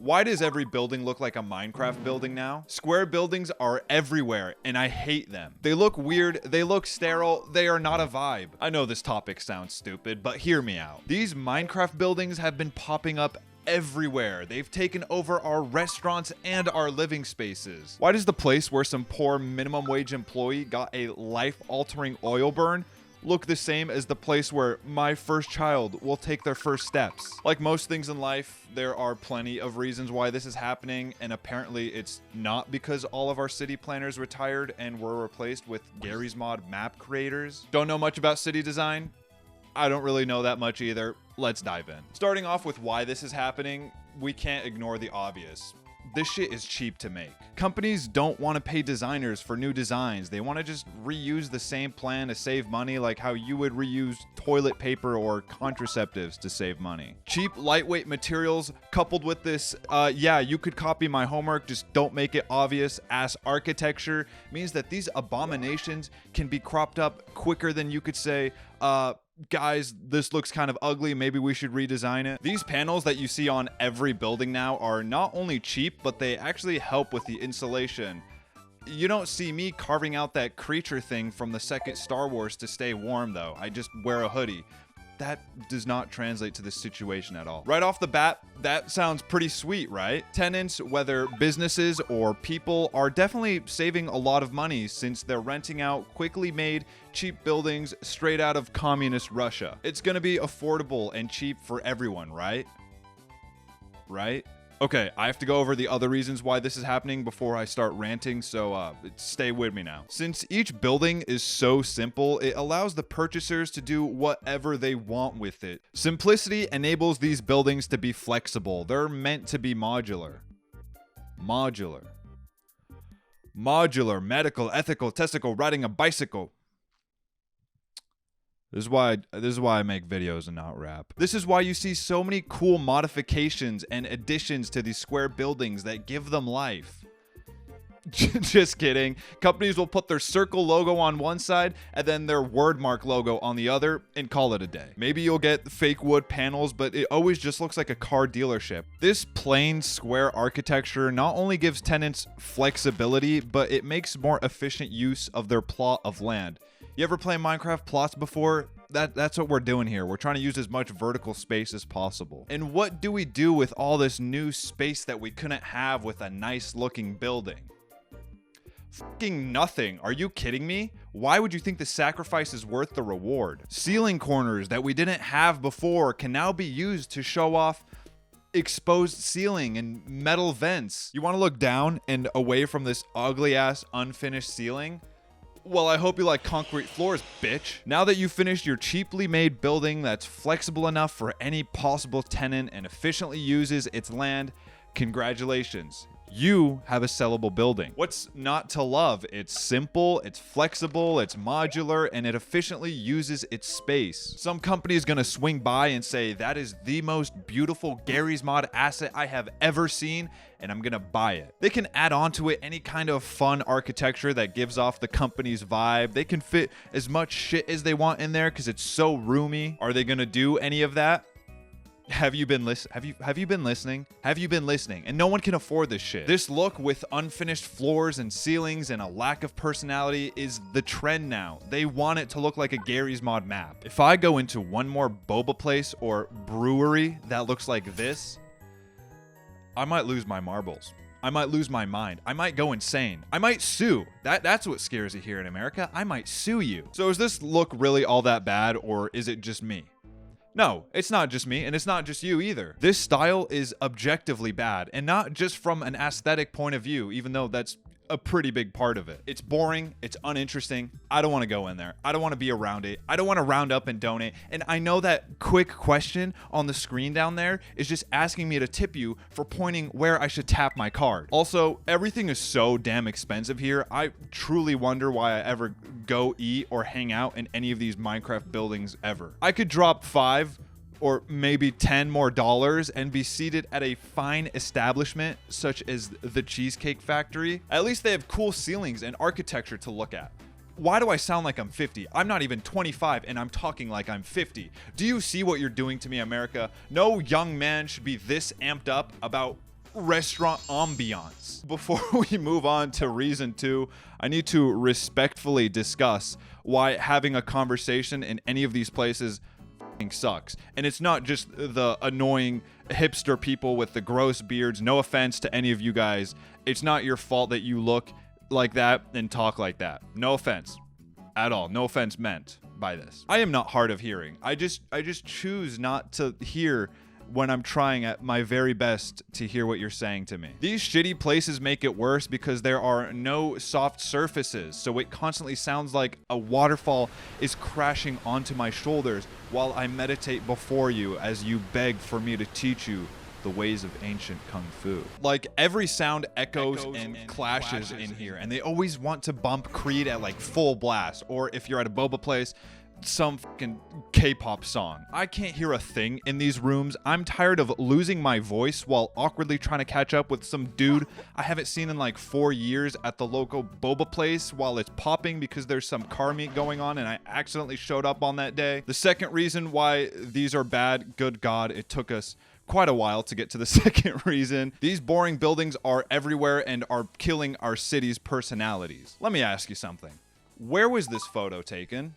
Why does every building look like a Minecraft building now? Square buildings are everywhere, and I hate them. They look weird, they look sterile, they are not a vibe. I know this topic sounds stupid, but hear me out. These Minecraft buildings have been popping up everywhere. They've taken over our restaurants and our living spaces. Why does the place where some poor minimum wage employee got a life-altering oil burn look the same as the place where my first child will take their first steps? Like most things in life, there are plenty of reasons why this is happening, and apparently it's not because all of our city planners retired and were replaced with Gary's Mod map creators. Don't know much about city design? I don't really know that much either. Let's dive in. Starting off with why this is happening, we can't ignore the obvious. This shit is cheap to make. Companies don't want to pay designers for new designs. They want to just reuse the same plan to save money, like how you would reuse toilet paper or contraceptives to save money. Cheap, lightweight materials coupled with this, yeah, you could copy my homework, just don't make it obvious ass architecture means that these abominations can be cropped up quicker than you could say, guys, this looks kind of ugly, maybe we should redesign it. These panels that you see on every building now are not only cheap, but they actually help with the insulation. You don't see me carving out that creature thing from the second Star Wars to stay warm though. I just wear a hoodie. That does not translate to this situation at all. Right off the bat, that sounds pretty sweet, right? Tenants, whether businesses or people, are definitely saving a lot of money since they're renting out quickly made, cheap buildings straight out of communist Russia. It's gonna be affordable and cheap for everyone, right? Right? Okay, I have to go over the other reasons why this is happening before I start ranting, so stay with me now. Since each building is so simple, it allows the purchasers to do whatever they want with it. Simplicity enables these buildings to be flexible. They're meant to be modular. Modular. Modular, medical, ethical, testicle, riding a bicycle. This is why I make videos and not rap. This is why you see so many cool modifications and additions to these square buildings that give them life. Just kidding. Companies will put their circle logo on one side and then their wordmark logo on the other and call it a day. Maybe you'll get fake wood panels, but it always just looks like a car dealership. This plain square architecture not only gives tenants flexibility, but it makes more efficient use of their plot of land. You ever play Minecraft plots before? That's what we're doing here. We're trying to use as much vertical space as possible. And what do we do with all this new space that we couldn't have with a nice looking building? Fucking nothing. Are you kidding me? Why would you think the sacrifice is worth the reward? Ceiling corners that we didn't have before can now be used to show off exposed ceiling and metal vents. You want to look down and away from this ugly ass unfinished ceiling? Well, I hope you like concrete floors, bitch. Now that you've finished your cheaply made building that's flexible enough for any possible tenant and efficiently uses its land, congratulations. You have a sellable building. What's not to love? It's simple, it's flexible, it's modular, and it efficiently uses its space. Some company is gonna swing by and say, that is the most beautiful Gary's Mod asset I have ever seen, and I'm gonna buy it. They can add onto it any kind of fun architecture that gives off the company's vibe. They can fit as much shit as they want in there because it's so roomy. Are they gonna do any of that? Have you been listening? Have you been listening? Have you been listening? And no one can afford this shit. This look with unfinished floors and ceilings and a lack of personality is the trend now. They want it to look like a Gary's Mod map. If I go into one more boba place or brewery that looks like this, I might lose my marbles. I might lose my mind. I might go insane. I might sue. That's what scares you here in America. I might sue you. So is this look really all that bad, or is it just me? No, it's not just me, and it's not just you either. This style is objectively bad, and not just from an aesthetic point of view, even though that's a pretty big part of it. It's boring, it's uninteresting. I don't want to go in there. I don't want to be around it. I don't want to round up and donate. And I know that quick question on the screen down there is just asking me to tip you for pointing where I should tap my card. Also, everything is so damn expensive here. I truly wonder why I ever go eat or hang out in any of these Minecraft buildings ever. I could drop $5 or maybe $10 more and be seated at a fine establishment such as the Cheesecake Factory. At least they have cool ceilings and architecture to look at. Why do I sound like I'm 50? I'm not even 25 and I'm talking like I'm 50. Do you see what you're doing to me, America? No young man should be this amped up about restaurant ambiance. Before we move on to reason 2, I need to respectfully discuss why having a conversation in any of these places sucks. And it's not just the annoying hipster people with the gross beards. No offense to any of you guys. It's not your fault that you look like that and talk like that. No offense at all. No offense meant by this. I am not hard of hearing. I just choose not to hear when I'm trying at my very best to hear what you're saying to me. These shitty places make it worse because there are no soft surfaces, so it constantly sounds like a waterfall is crashing onto my shoulders while I meditate before you as you beg for me to teach you the ways of ancient kung fu. Like, every sound echoes and clashes in here, and they always want to bump Creed at like full blast, or if you're at a boba place, some fucking K-pop song. I can't hear a thing in these rooms. I'm tired of losing my voice while awkwardly trying to catch up with some dude I haven't seen in like 4 years at the local boba place while it's popping because there's some car meet going on and I accidentally showed up on that day. The second reason why these are bad, good God, it took us quite a while to get to the second reason. These boring buildings are everywhere and are killing our city's personalities. Let me ask you something. Where was this photo taken?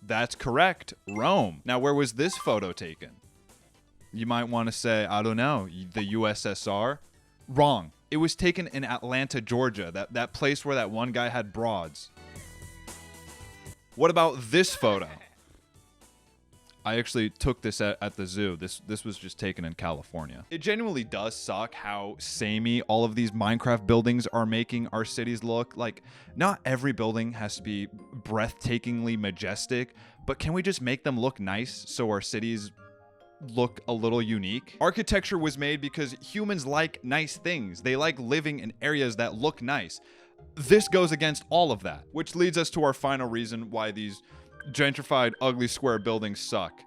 That's correct, Rome. Now, where was this photo taken? You might want to say, I don't know, the USSR? Wrong. It was taken in Atlanta, Georgia, that place where that one guy had broads. What about this photo? I actually took this at the zoo. This was just taken in California. It genuinely does suck how samey all of these Minecraft buildings are making our cities look. Like, not every building has to be breathtakingly majestic, but can we just make them look nice so our cities look a little unique? Architecture was made because humans like nice things. They like living in areas that look nice. This goes against all of that, which leads us to our final reason why these gentrified, ugly square buildings suck.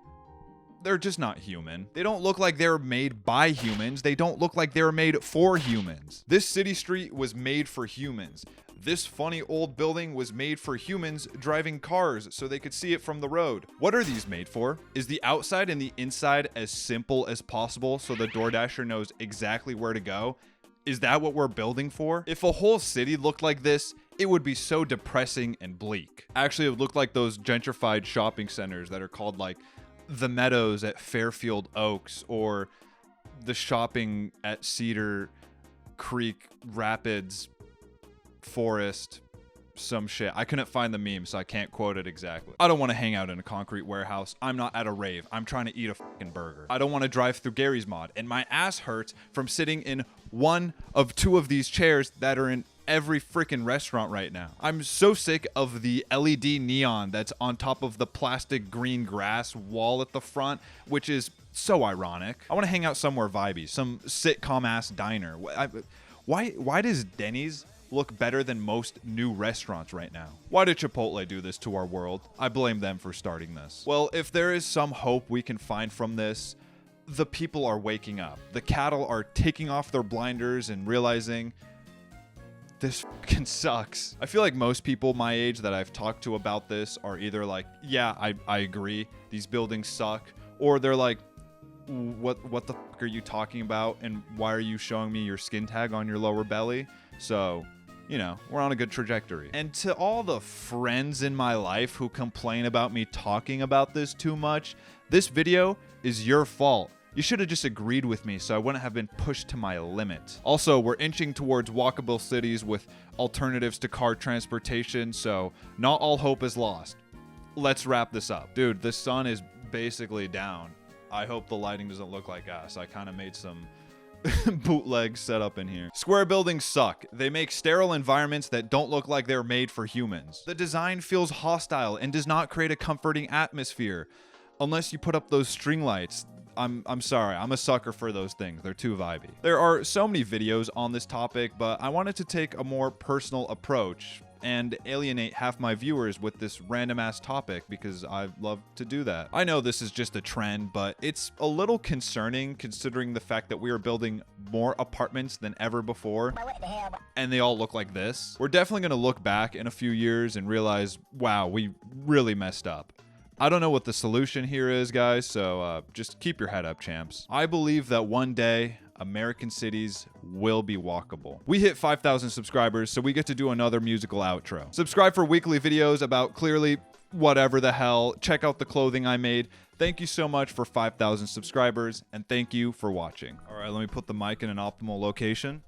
They're just not human. They don't look like they're made by humans. They don't look like they're made for humans. This city street was made for humans. This funny old building was made for humans driving cars so they could see it from the road. What are these made for? Is the outside and the inside as simple as possible so the DoorDasher knows exactly where to go? Is that what we're building for? If a whole city looked like this, it would be so depressing and bleak. Actually, it would look like those gentrified shopping centers that are called like the Meadows at Fairfield Oaks or the shopping at Cedar Creek Rapids Forest, some shit. I couldn't find the meme, so I can't quote it exactly. I don't want to hang out in a concrete warehouse. I'm not at a rave. I'm trying to eat a fucking burger. I don't want to drive through Gary's Mod, and my ass hurts from sitting in one of 2 of these chairs that are in every freaking restaurant right now. I'm so sick of the LED neon that's on top of the plastic green grass wall at the front, which is so ironic. I want to hang out somewhere vibey, some sitcom ass diner. Why does Denny's look better than most new restaurants right now? Why did Chipotle do this to our world? I blame them for starting this. Well, if there is some hope we can find from this, the people are waking up. The cattle are taking off their blinders and realizing this fucking sucks. I feel like most people my age that I've talked to about this are either like, yeah, I agree, these buildings suck, or they're like, what the fuck are you talking about, and why are you showing me your skin tag on your lower belly? So, you know, we're on a good trajectory. And to all the friends in my life who complain about me talking about this too much, this video is your fault. You should have just agreed with me so I wouldn't have been pushed to my limit. Also, we're inching towards walkable cities with alternatives to car transportation, so not all hope is lost. Let's wrap this up. Dude, the sun is basically down. I hope the lighting doesn't look like us. I kind of made some bootleg setup in here. Square buildings suck. They make sterile environments that don't look like they're made for humans. The design feels hostile and does not create a comforting atmosphere. Unless you put up those string lights. I'm sorry, I'm a sucker for those things. They're too vibey. There are so many videos on this topic, but I wanted to take a more personal approach and alienate half my viewers with this random ass topic because I love to do that. I know this is just a trend, but it's a little concerning considering the fact that we are building more apartments than ever before, and they all look like this. We're definitely gonna look back in a few years and realize, wow, we really messed up. I don't know what the solution here is, guys, so just keep your head up, champs. I believe that one day American cities will be walkable. We hit 5,000 subscribers, so we get to do another musical outro. Subscribe for weekly videos about clearly whatever the hell. Check out the clothing I made. Thank you so much for 5,000 subscribers, and thank you for watching. All right, let me put the mic in an optimal location.